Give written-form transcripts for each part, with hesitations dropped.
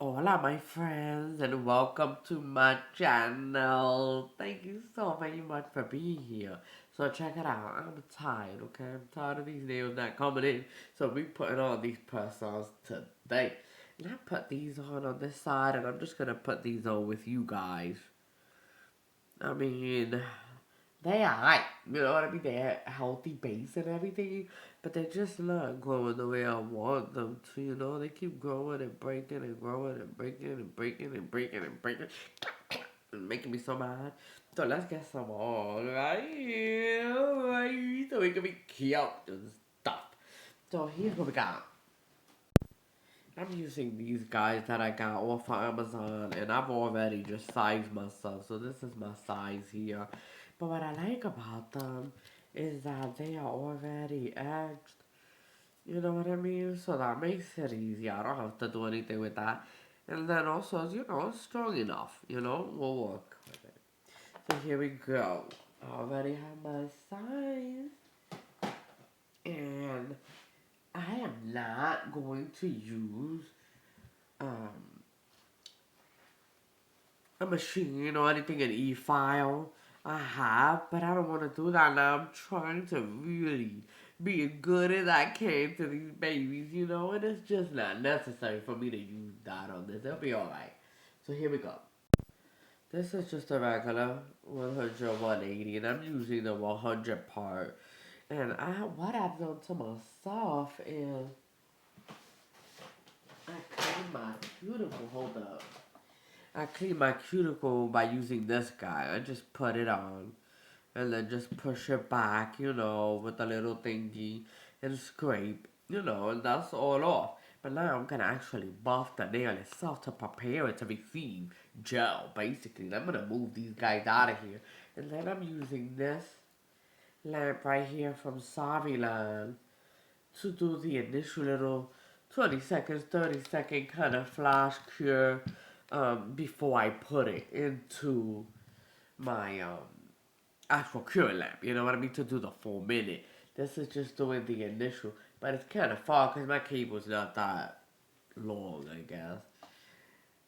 Hola, my friends, and welcome to my channel. Thank you so very much for being here. So check it out. I'm tired, okay? I'm tired of these nails not coming in. So we putting on these press-ons today. And I put these on this side, and I'm just gonna put these on with you guys. I mean, they alright. You know what I mean? They're healthy base and everything, but they're just not growing the way I want them to. They keep growing and breaking and growing and breaking and breaking and breaking and breaking and making me so mad. So let's get some on right here, right? So we can be cute and stuff. So here's what we got. I'm using these guys that I got off of Amazon, and I've already just sized myself, so this is my size here. But what I like about them is that they are already edged. You know what I mean? So that makes it easy. I don't have to do anything with that. And then also, it's strong enough. We'll work with it. So here we go. I already have my size. And I am not going to use um, a machine or anything in e-file. I have, but I don't want to do that now. I'm trying to really be as good as I can to these babies, and it's just not necessary for me to use that on this. It'll be alright. So here we go. This is just a regular 100 180, and I'm using the 100 part. And what I've done to myself is I clean my cuticle. Hold up. I clean my cuticle by using this guy. I just put it on and then just push it back, with a little thingy and scrape, and that's all off. But now I'm gonna actually buff the nail itself to prepare it to receive gel, basically. And I'm gonna move these guys out of here. And then I'm using this lamp right here from Saviland to do the initial little 20 seconds, 30-second kind of flash cure before I put it into my actual cure lamp. You know what I mean? To do the full minute. This is just doing the initial, but it's kind of far because my cable's not that long, I guess.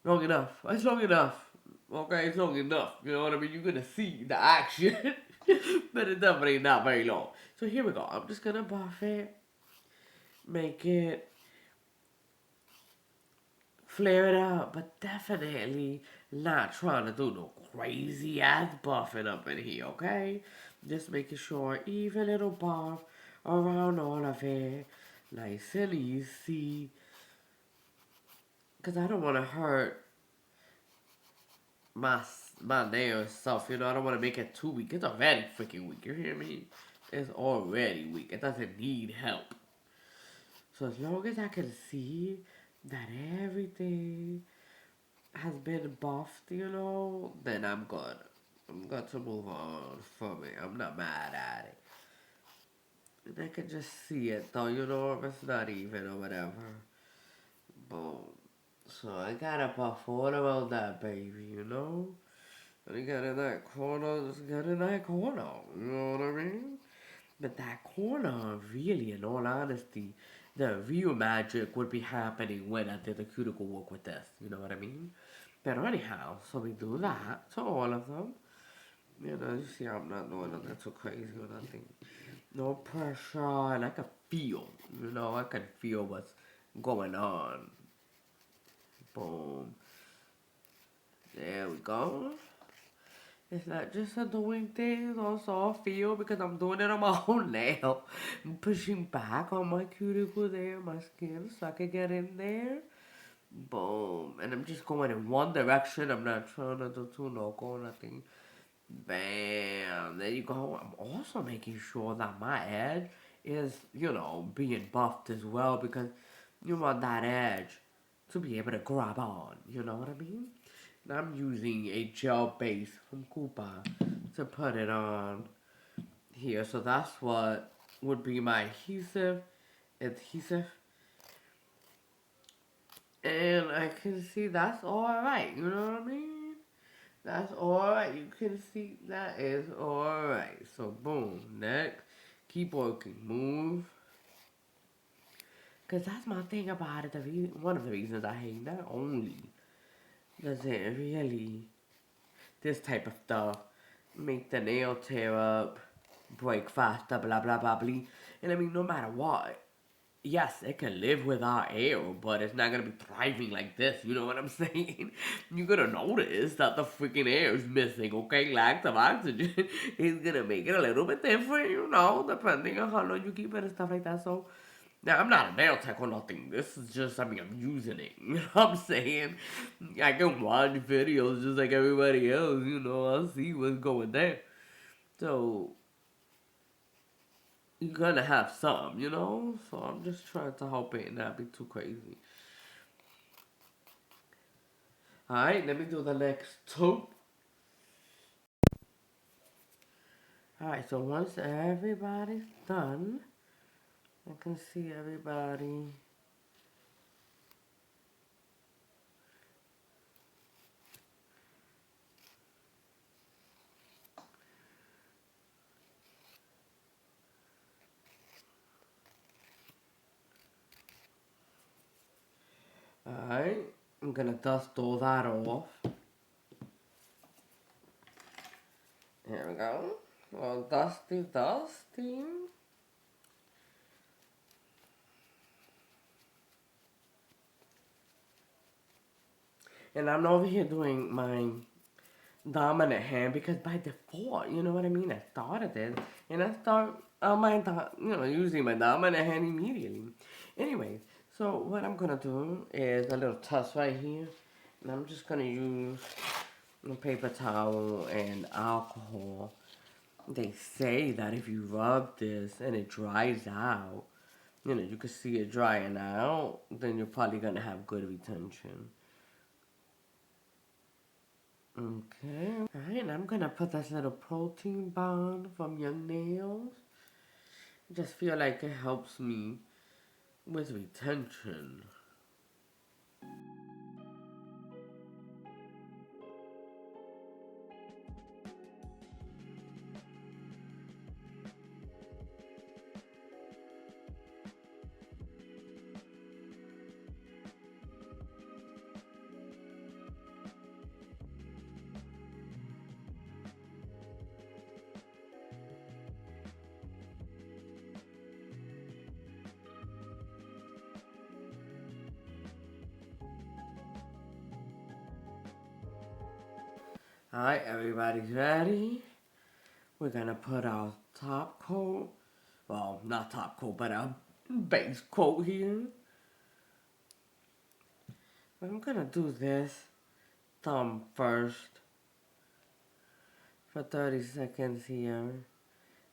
Long enough. It's long enough. Okay, it's long enough. You know what I mean? You're gonna see the action, but it's definitely not very long. So here we go. I'm just gonna buff it, make it flare it up, but definitely not trying to do no crazy ass buffing up in here, okay? Just making sure even little buff around all of it, nice and easy. Cause I don't want to hurt my my nail itself, I don't want to make it too weak. It's already freaking weak. You hear me? It's already weak. It doesn't need help. So as long as I can see that everything has been buffed, then I'm good. I'm good to move on from it. I'm not mad at it. And I can just see it though, if it's not even or whatever. Boom. So I got a buff all around that baby. And I got in that corner, just got in that corner. You know what I mean? But that corner, really, in all honesty, the real magic would be happening when I did the cuticle work with this. You know what I mean? But anyhow, so we do that to all of them. You see, I'm not doing nothing too crazy or nothing. No pressure, and I can feel, I can feel what's going on. Boom. There we go. It's not just a doing things, also I feel because I'm doing it on my own nail. I'm pushing back on my cuticle there, my skin, so I can get in there. Boom. And I'm just going in one direction. I'm not trying to do two local or nothing. Bam. There you go. I'm also making sure that my edge is, being buffed as well because you want that edge to be able to grab on. You know what I mean? And I'm using a gel base from Koopa to put it on here. So that's what would be my adhesive. And I can see that's alright. You know what I mean? That's alright. You can see that is alright. So boom, next. Keep working. Move. Because that's my thing about it. One of the reasons I hate, not only does it really, this type of stuff, make the nail tear up, break faster, blah, blah, blah, blah. And I mean, no matter what, yes, it can live without air, but it's not gonna be thriving like this. You know what I'm saying? You're gonna notice that the freaking air is missing. Okay, lack of oxygen is gonna make it a little bit different. You know, depending on how long you keep it and stuff like that. So. Now, I'm not a nail tech or nothing. This is just, I mean, I'm using it. You know what I'm saying? I can watch videos just like everybody else. You know, I'll see what's going there. So, you're gonna have some, you know? So I'm just trying to help it and not be too crazy. Alright, let me do the next two. Alright, so once everybody's done, I can see everybody. Alright, I'm gonna dust all that off. Here we go. Well, dusty, dusty. And I'm over here doing my dominant hand because by default, you know what I mean? I started it and I start using my dominant hand immediately. Anyways, so what I'm gonna do is a little tuss right here, and I'm just gonna use a paper towel and alcohol. They say that if you rub this and it dries out, you can see it drying out, then you're probably gonna have good retention. Okay. Alright, I'm gonna put this little protein bond from your nails. I just feel like it helps me with retention. Alright, everybody's ready. We're gonna put our top coat. Well, not top coat, but our base coat here. I'm gonna do this thumb first for 30 seconds here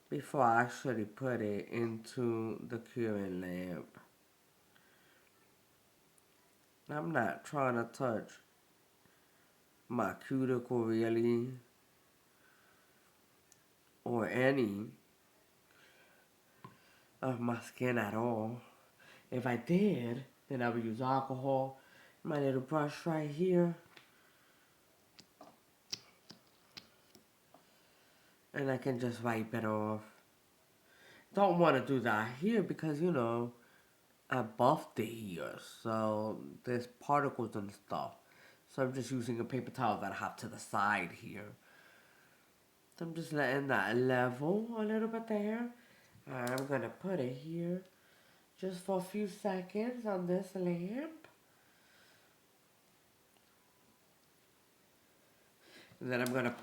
before I actually put it into the curing lamp. I'm not trying to touch my cuticle really or any of my skin at all. If I did, then I would use alcohol, my little brush right here, and I can just wipe it off. Don't want to do that here because, I buffed it here, so there's particles and stuff. So I'm just using a paper towel that I have to the side here. So I'm just letting that level a little bit there. I'm gonna put it here just for a few seconds on this lamp. And then I'm gonna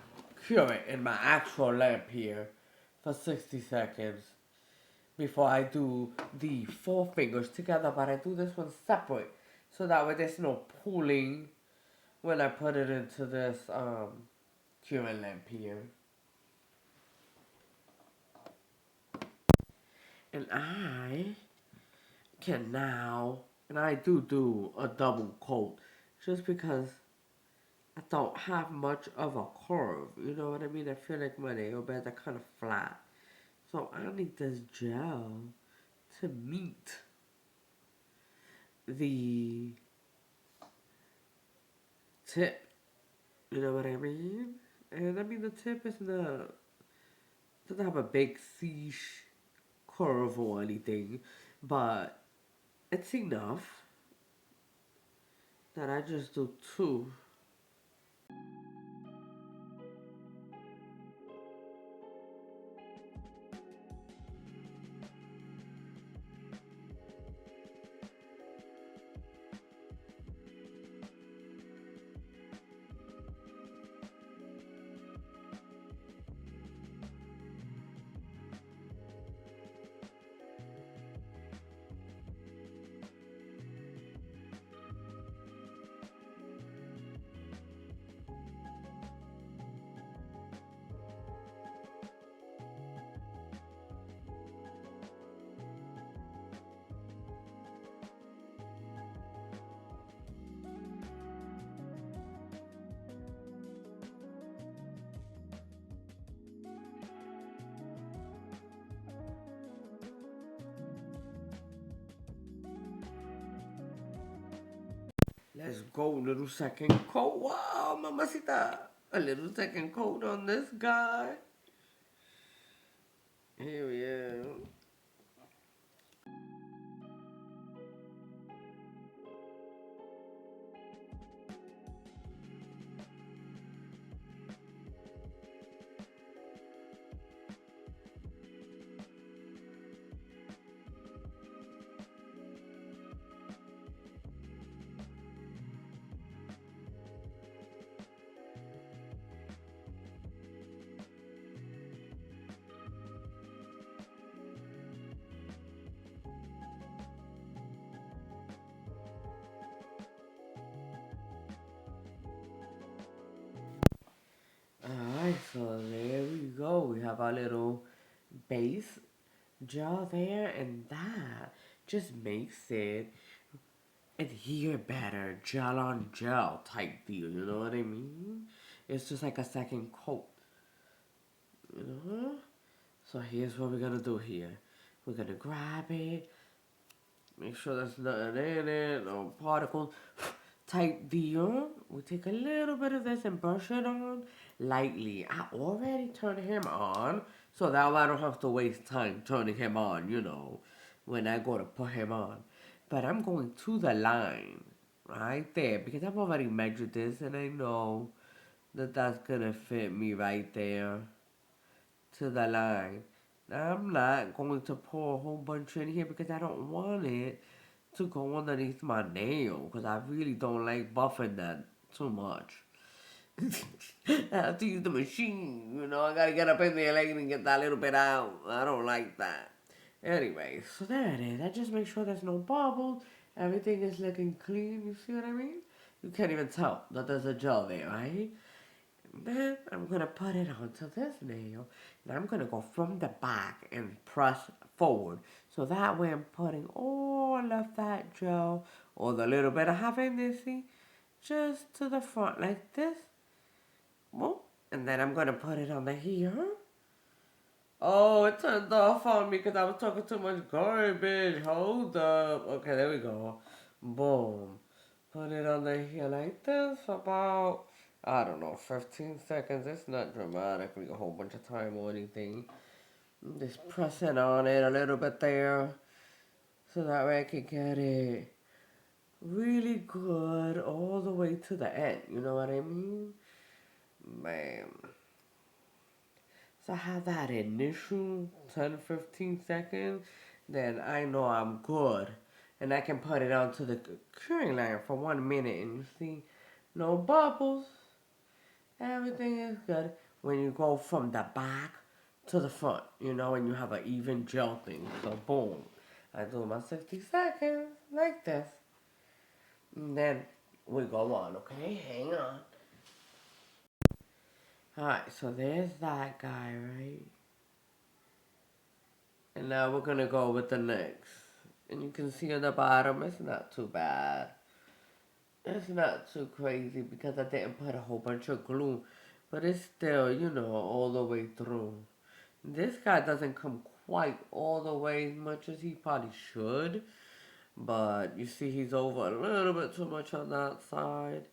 cure it in my actual lamp here for 60 seconds before I do the four fingers together, but I do this one separate so that way there's no pooling when I put it into this curing lamp here. And I can now, and I do a double coat just because I don't have much of a curve. You know what I mean? I feel like my nail beds are kind of flat. So I need this gel to meet the tip. You know what I mean? And I mean the tip is not doesn't have a big C curve or anything, but it's enough that I just do two. Let's go, little second coat. Wow, mamacita. A little second coat on this guy. Here we are. Alright, so there we go. We have our little base gel there, and that just makes it adhere better, gel on gel type deal. You know what I mean? It's just like a second coat. You know? So here's what we're gonna do here. We're gonna grab it, make sure there's nothing in it, no particles. Type deal. We take a little bit of this and brush it on lightly. I already turned him on, so that way I don't have to waste time turning him on, when I go to put him on. But I'm going to the line right there because I've already measured this and I know that that's gonna fit me right there to the line. Now, I'm not going to pour a whole bunch in here because I don't want it to go underneath my nail because I really don't like buffing that too much. I have to use the machine, I gotta get up in there later and get that little bit out. I don't like that. Anyway, so there it is. I just make sure there's no bubbles. Everything is looking clean. You see what I mean? You can't even tell that there's a gel there, right? Then I'm gonna put it onto this nail and I'm gonna go from the back and press forward. So that way I'm putting all of that gel or the little bit I have in there, see, just to the front like this. Boom. And then I'm gonna put it on the here. Oh, it turned off on me because I was talking too much garbage. Hold up. Okay, there we go. Boom. Put it on the here like this for about, I don't know, 15 seconds. It's not dramatically a whole bunch of time or anything. Just pressing on it a little bit there so that way I can get it really good all the way to the end. You know what I mean? Bam. So I have that initial 10-15 seconds, then I know I'm good. And I can put it onto the curing line for 1 minute and you see no bubbles. Everything is good when you go from the back to the front, and you have an even gel thing. So boom, I do my 60 seconds like this. And then we go on, okay? Hang on. Alright, so there's that guy, right? And now we're gonna go with the next. And you can see on the bottom, it's not too bad. It's not too crazy because I didn't put a whole bunch of glue. But it's still, all the way through. This guy doesn't come quite all the way as much as he probably should. But you see he's over a little bit too much on that side.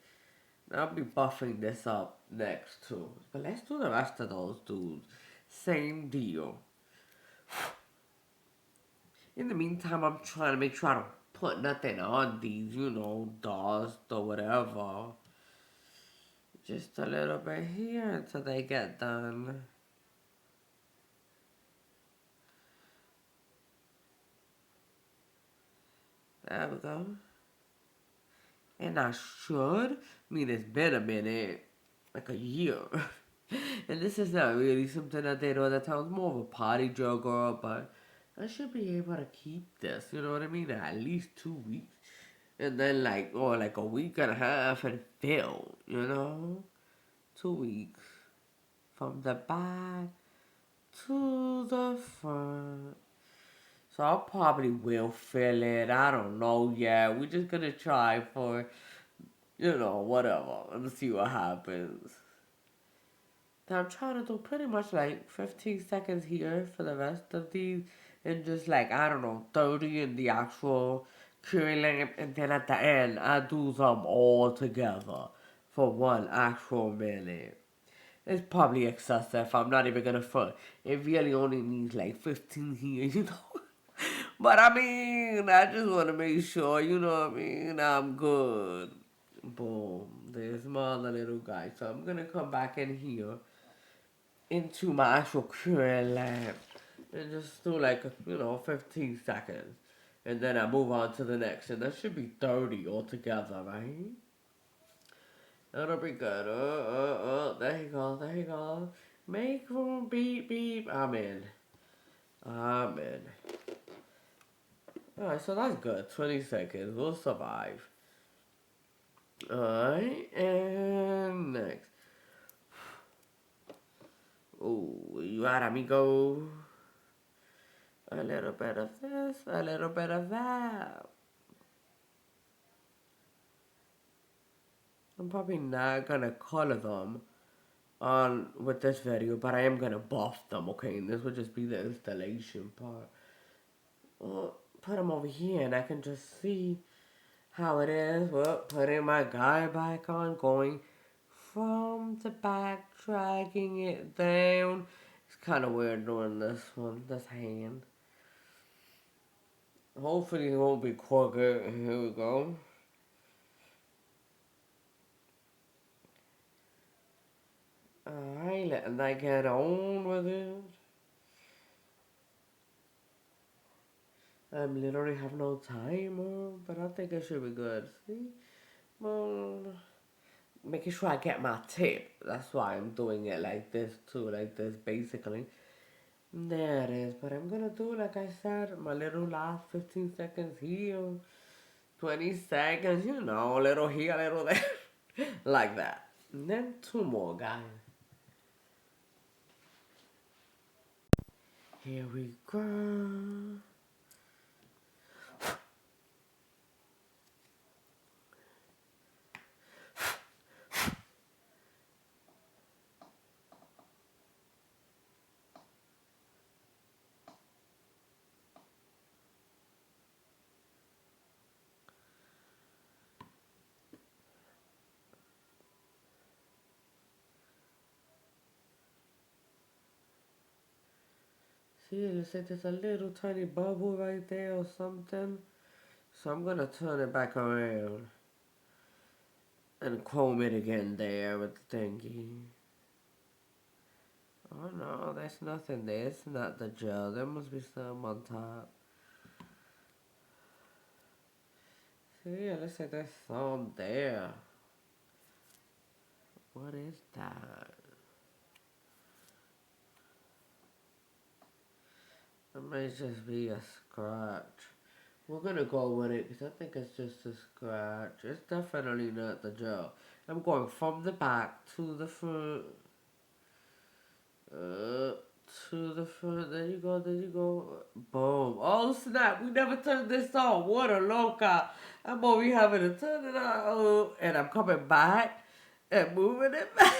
I'll be buffing this up next too. But let's do the rest of those dudes. Same deal. In the meantime, I'm trying to make sure I don't put nothing on these, dust or whatever. Just a little bit here until they get done. There we go. And I should, it's been a minute, like a year. And this is not really something I did all the time. It's more of a party jogger, but I should be able to keep this, you know what I mean? At least 2 weeks. And then like a week and a half and fill, 2 weeks. From the back to the front. So I probably will fill it. I don't know yet. We're just gonna try for, whatever. Let's see what happens. I'm trying to do pretty much like 15 seconds here for the rest of these, and just like, I don't know, 30 in the actual curling, and then at the end, I do them all together for one actual minute. It's probably excessive. I'm not even gonna front. It really only needs like 15 here, But I just want to make sure, I'm good. Boom. There's my other little guy. So I'm gonna come back in here into my actual current lab and just do like, 15 seconds. And then I move on to the next. And that should be 30 altogether, right? That'll be good. There you go, there you go. Make room, beep, beep. I'm in. I'm in. Alright, so that's good. 20 seconds. We'll survive. Alright, and next. Oh, you out, amigo? A little bit of this, a little bit of that. I'm probably not gonna color them on with this video, but I am gonna buff them, okay? And this would just be the installation part. Well, put them over here and I can just see how it is. Well, putting my guy back on, going from the back, dragging it down. It's kind of weird doing this one, this hand. Hopefully it won't be crooked. Here we go. Alright, letting that get on with it. I literally have no timer, but I think it should be good. See? Well, making sure I get my tip. That's why I'm doing it like this too, like this basically. There it is, but I'm gonna do like I said, my little last 15 seconds here, 20 seconds, a little here, a little there, like that. And then two more, guys. Here we go. See, it looks like there's a little tiny bubble right there or something. So I'm gonna turn it back around and comb it again there with the thingy. Oh no, there's nothing there. It's not the gel. There must be some on top. See, it looks like there's some there. What is that? It may just be a scratch. We're gonna go with it because I think it's just a scratch. It's definitely not the gel. I'm going from the back to the front. To the front. There you go, there you go. Boom. Oh snap, we never turned this on. What a loca. I'm over here having to turn it on. And I'm coming back and moving it back.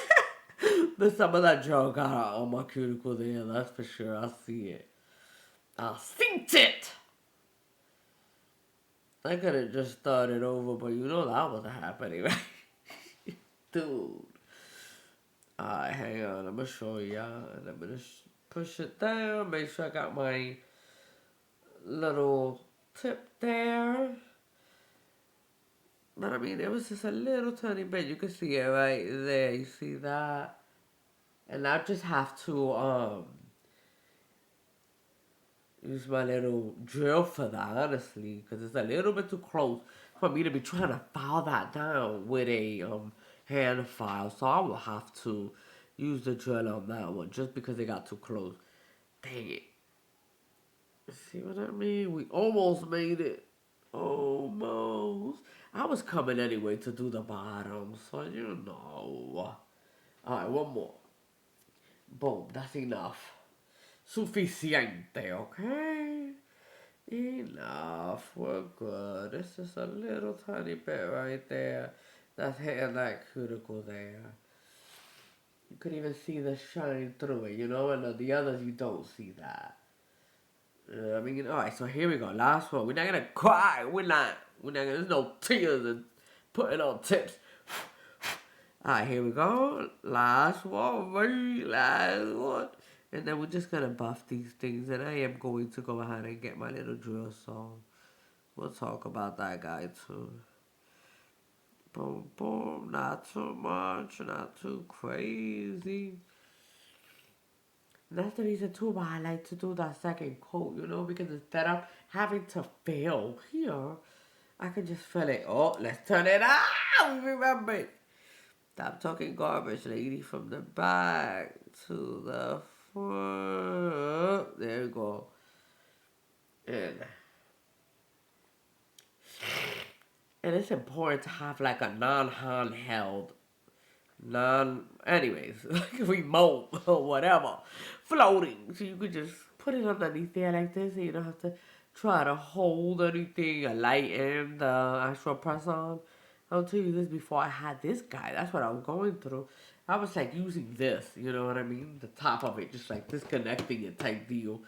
But some of that gel got out on my cuticle there, that's for sure. I see it. I synced it. I could have just started over, but that wasn't happening, right? Dude. Alright, hang on. I'm gonna show y'all. And I'm gonna push it down. Make sure I got my little tip there. But I mean, it was just a little tiny bit. You can see it right there. You see that? And I just have to use my little drill for that, honestly, because it's a little bit too close for me to be trying to file that down with a hand file. So I will have to use the drill on that one just because it got too close. Dang it. See what I mean? We almost made it. Almost. I was coming anyway to do the bottom, so you know. Alright, one more. Boom, that's enough. Suficiente, okay? Enough. We're good. It's just a little tiny bit right there. That's hitting that cuticle there. You could even see the shine through it, you know, and the others you don't see that. I mean, all right. So here we go. Last one. We're not gonna cry. We're not. We're not gonna. There's no tears and putting on tips. All right. Here we go. Last one. Baby. Last one. And then we're just gonna buff these things. And I am going to go ahead and get my little drill song. We'll talk about that guy too. Boom, boom. Not too much. Not too crazy. That's the reason too why I like to do that second coat, you know, because instead of having to fill here, I can just fill it. Oh, let's turn it out. Remember it. Stop talking garbage, lady. From the back to the front. There you go. And it's important to have like a non-handheld anyways, like remote or whatever, floating. So you could just put it underneath there like this, and you don't have to try to hold anything, a light in the actual press on. I'll tell you this, before I had this guy, that's what I was going through. I was like using this, you know what I mean? The top of it, just like disconnecting it type deal,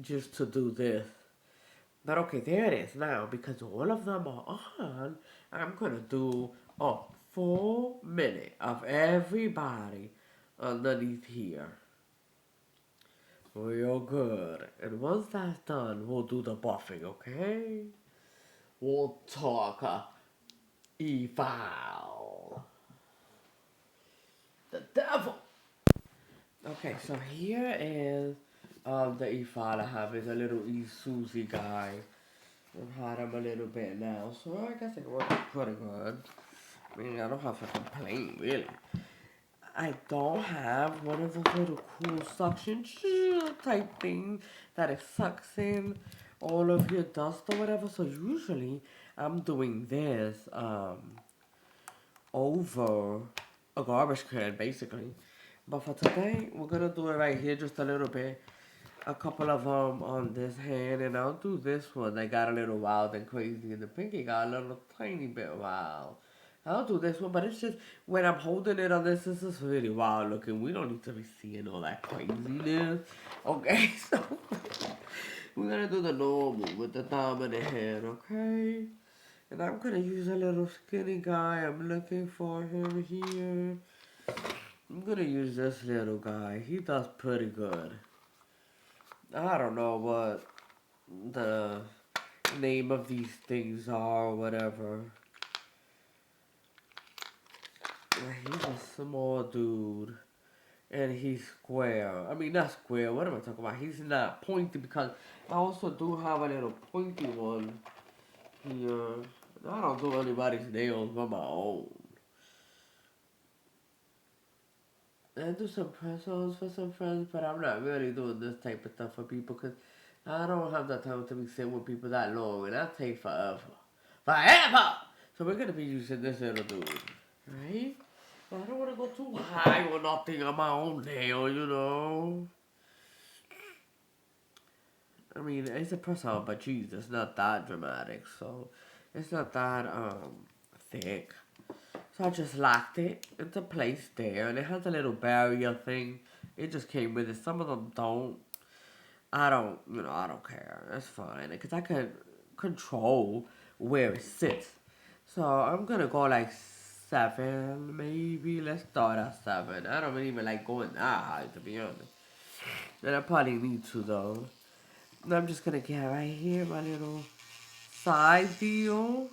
just to do this. But okay, there it is now. Because all of them are on, I'm gonna do a full minute of everybody underneath here. Real good. And once that's done, we'll do the buffing, okay? We'll talk e-file. The devil. Okay, so here is the e-file I have. Is a little e-Susie guy. I've had him a little bit now, so I guess it works pretty good. I mean, I don't have to complain, really. I don't have one of those little cool suction type things that it sucks in all of your dust or whatever. So usually I'm doing this over a garbage can, basically. But for today, we're gonna do it right here just a little bit. A couple of them on this hand, and I'll do this one. They got a little wild and crazy, and the pinky got a little tiny bit wild. I'll do this one, but it's just when I'm holding it on this is really wild looking. We don't need to be seeing all that craziness. Okay, so we're gonna do the normal with the dominant hand, okay? And I'm gonna use a little skinny guy. I'm looking for him here. I'm gonna use this little guy. He does pretty good. I don't know what the name of these things are or whatever. He's a small dude. And he's square. I mean, not square. What am I talking about? He's not pointy because I also do have a little pointy one here. I don't do anybody's nails but my own. I do some press-ons for some friends, but I'm not really doing this type of stuff for people because I don't have the time to be sitting with people that long, and that takes forever. Forever! So we're going to be using this little dude, right? I don't want to go too high or nothing on my own nail, you know? I mean, it's a press on, but geez, it's not that dramatic, so it's not that thick. So I just locked it into place there, and it has a little barrier thing. It just came with it. Some of them don't. I don't care. That's fine, because I can control where it sits. So I'm gonna go like 7, maybe. Let's start at 7. I don't even like going that high, to be honest. And I probably need to though. And I'm just gonna get right here my little side deal.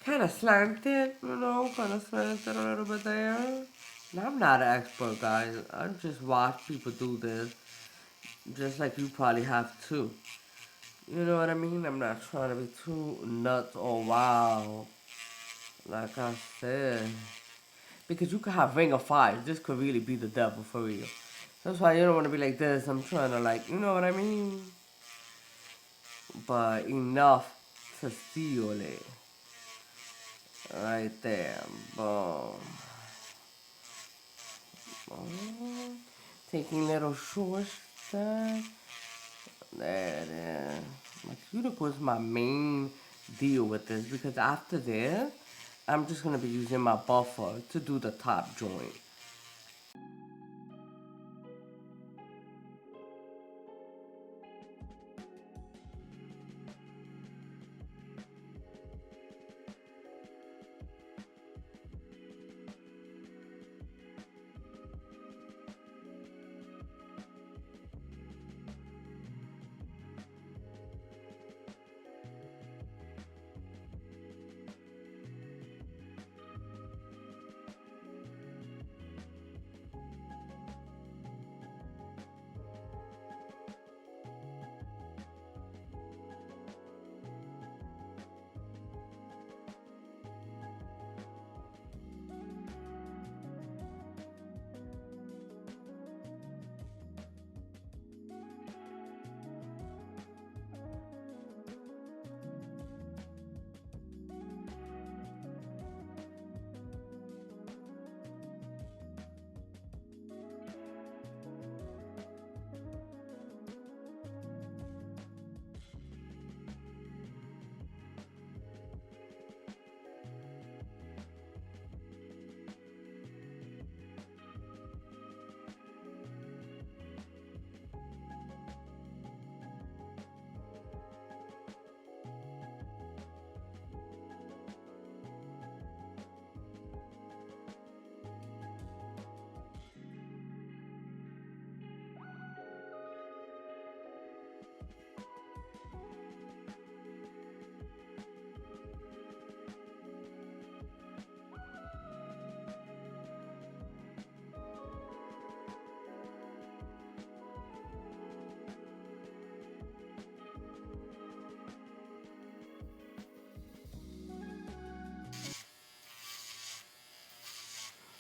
kind of slanted, kind of slanted a little bit there. Now, I'm not an expert, guys. I just watch people do this, just like you probably have too. You know what I mean? I'm not trying to be too nuts or wild, like I said. Because you could have Ring of Fire. This could really be the devil for real. That's why you don't want to be like this. I'm trying to, like, you know what I mean? But enough to seal it. Right there. Boom. Boom. Taking little short stuff. There it is. My cuticle is my main deal with this because after this, I'm just going to be using my buffer to do the top joint.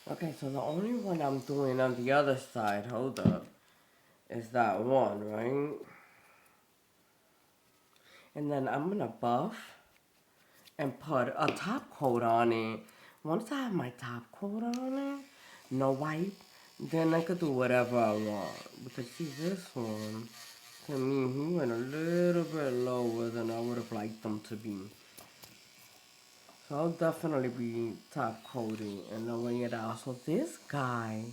Okay, so the only one I'm doing on the other side, hold up, is that one, right? And then I'm gonna buff and put a top coat on it. Once I have my top coat on it, no wipe, then I could do whatever I want. Because see, this one, to me, he went a little bit lower than I would have liked them to be. So I'll definitely be top coating and laying it out. So this guy,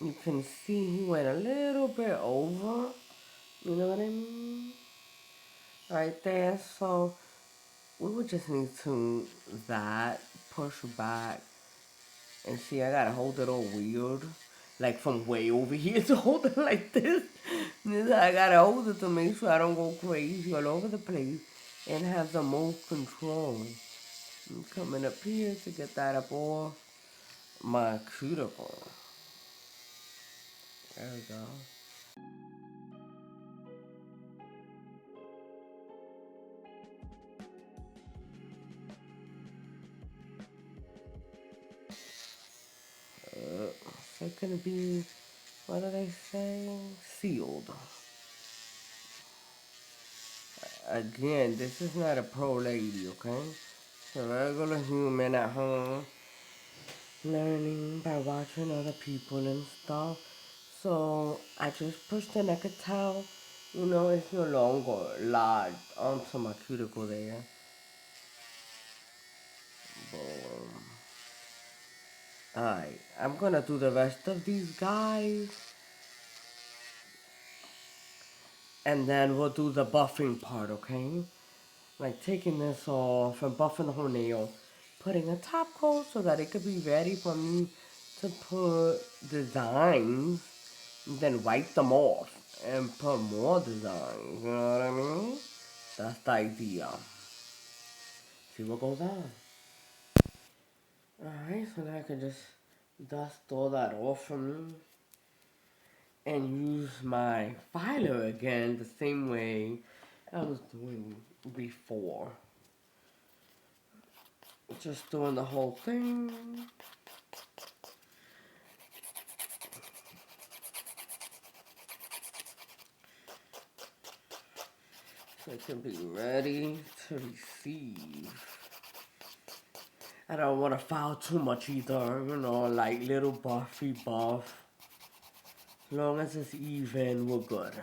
you can see he went a little bit over. You know what I mean? Right there. So we would just need to that push back and see. I gotta hold it all weird, like from way over here to hold it like this. I gotta hold it to make sure I don't go crazy all over the place and have the most control. I'm coming up here to get that up off my cuticle. There we go. It's gonna be, what do they say? Sealed. Again, this is not a pro lady, okay? It's a regular human at home learning by watching other people and stuff. So I just pushed and I could tell, it's no longer lodged onto my cuticle there. Boom. Alright, I'm gonna do the rest of these guys. And then we'll do the buffing part, okay? Like taking this off and buffing the whole nail. Putting a top coat so that it could be ready for me to put designs. And then wipe them off and put more designs. You know what I mean? That's the idea. see what goes on. Alright, so now I can just dust all that off from me and use my filer again the same way I was doing before. Just doing the whole thing. So it can be ready to receive. I don't want to file too much either, you know, like little buffy buff. As long as it's even, we're good.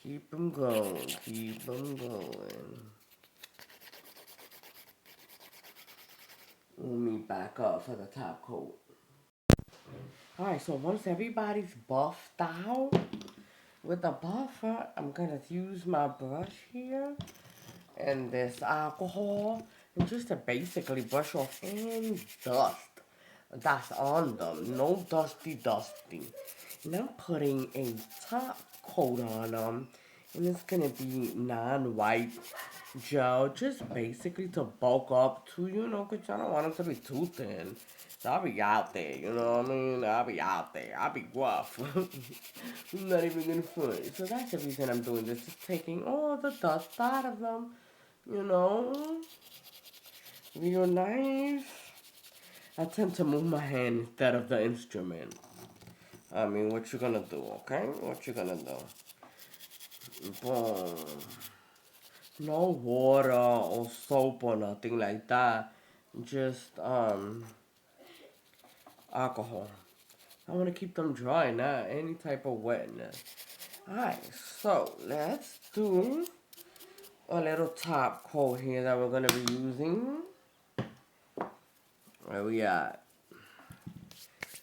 Keep them going, keep them going. Let me back up for the top coat. Alright, so once everybody's buffed out with the buffer, I'm gonna use my brush here and this alcohol and just to basically brush off any dust that's on them. No dusty. And I'm putting a top coat on them, and it's gonna be non-white gel, just basically to bulk up to, you know, because I don't want them to be too thin. So I'll be out there, you know what I mean? I'll be out there. I'll be rough. I'm not even gonna front. So that's the reason I'm doing this, just taking all the dust out of them, you know? Real nice. I tend to move my hand instead of the instrument. I mean, what you gonna do, okay? What you gonna do? Boom. No water or soap or nothing like that. Just, alcohol. I want to keep them dry, not any type of wetness. Alright, so let's do a little top coat here that we're going to be using. Where we at?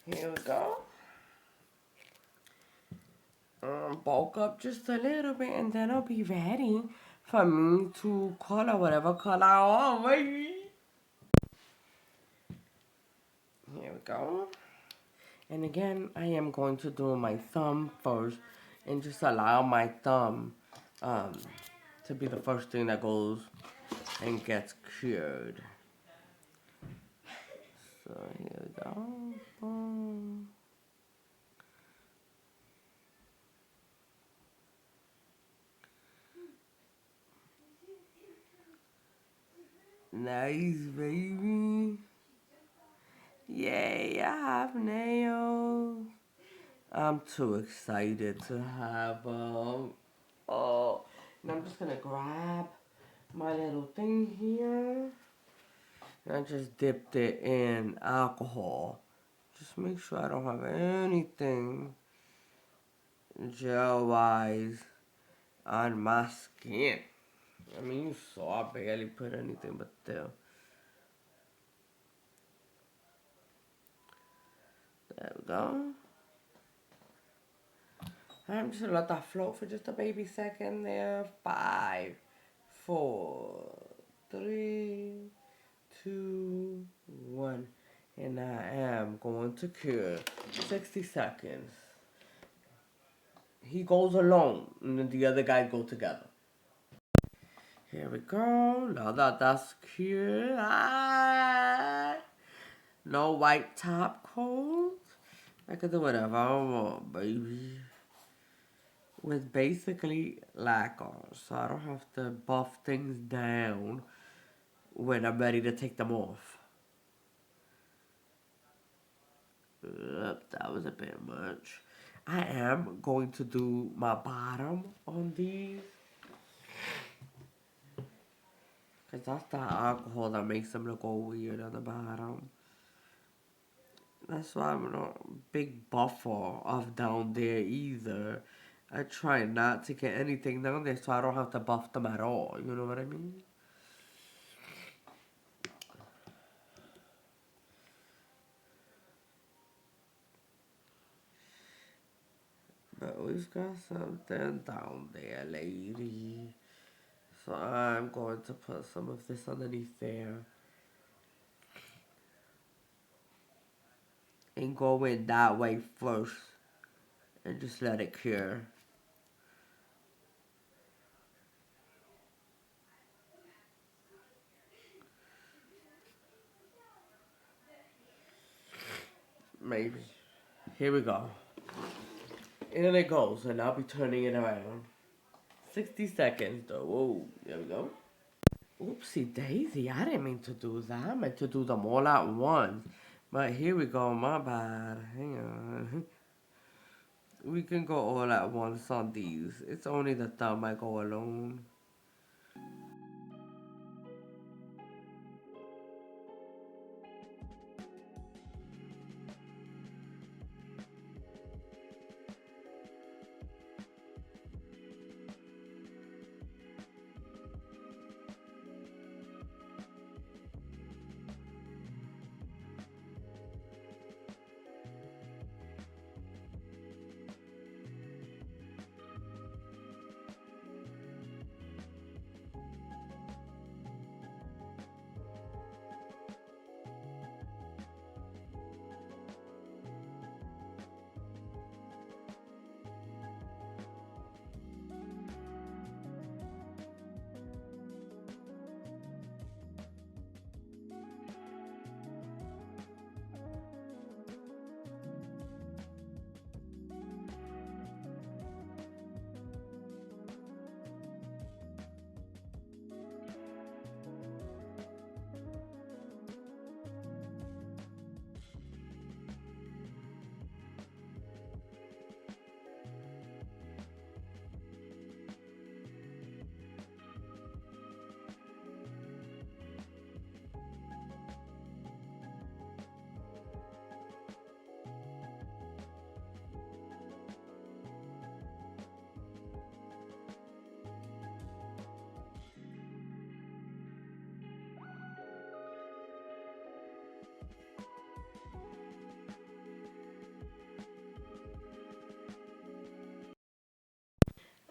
Here we go. Bulk up just a little bit and then I'll be ready for me to color whatever color I want, baby. Here we go. And again, I am going to do my thumb first and just allow my thumb to be the first thing that goes and gets cured. So here we go. Boom. Nice, baby. Yay, I have nails. I'm too excited to have them. Oh, and I'm just gonna grab my little thing here. And I just dipped it in alcohol. Just make sure I don't have anything gel-wise on my skin. I mean, you saw I barely put anything but still. There we go. I'm just gonna let that float for just a baby second there. 5, 4, 3, 2, 1. And I am going to cure 60 seconds. He goes alone, and then the other guy go together. Here we go. Now that that's cured, no white top coat. I can do whatever I want, baby. With basically lacquer, so I don't have to buff things down when I'm ready to take them off. That was a bit much. I am going to do my bottom on these. Because that's the alcohol that makes them look all weird on the bottom. That's why I'm not a big buffer of down there either. I try not to get anything down there so I don't have to buff them at all. You know what I mean? always got something down there, lady. So I'm going to put some of this underneath there. And go in that way first. And just let it cure. Maybe. Here we go. In it goes, and I'll be turning it around. 60 seconds though. Whoa, there we go. Oopsie daisy, I didn't mean to do that. I meant to do them all at once. But here we go, my bad. Hang on. We can go all at once on these. It's only the thumb I go alone.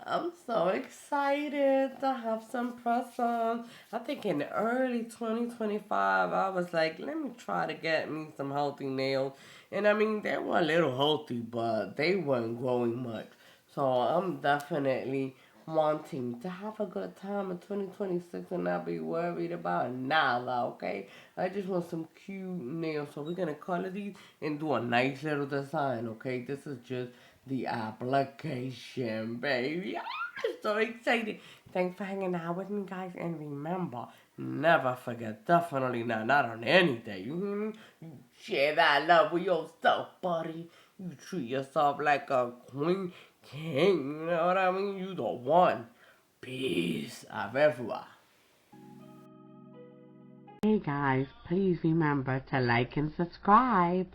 I'm so excited to have some press-ons. I think in early 2025, I was like, let me try to get me some healthy nails. And I mean, they were a little healthy, but they weren't growing much. So I'm definitely wanting to have a good time in 2026 and not be worried about nada, okay? I just want some cute nails. So we're gonna color these and do a nice little design, okay? This is just the application, baby. I'm so excited. Thanks for hanging out with me, guys. And remember, never forget, definitely not on any day. You hear me? You share that love with yourself, buddy. You treat yourself like a queen, king. You know what I mean? You the one. Peace. Au revoir. Hey guys, please remember to like and subscribe.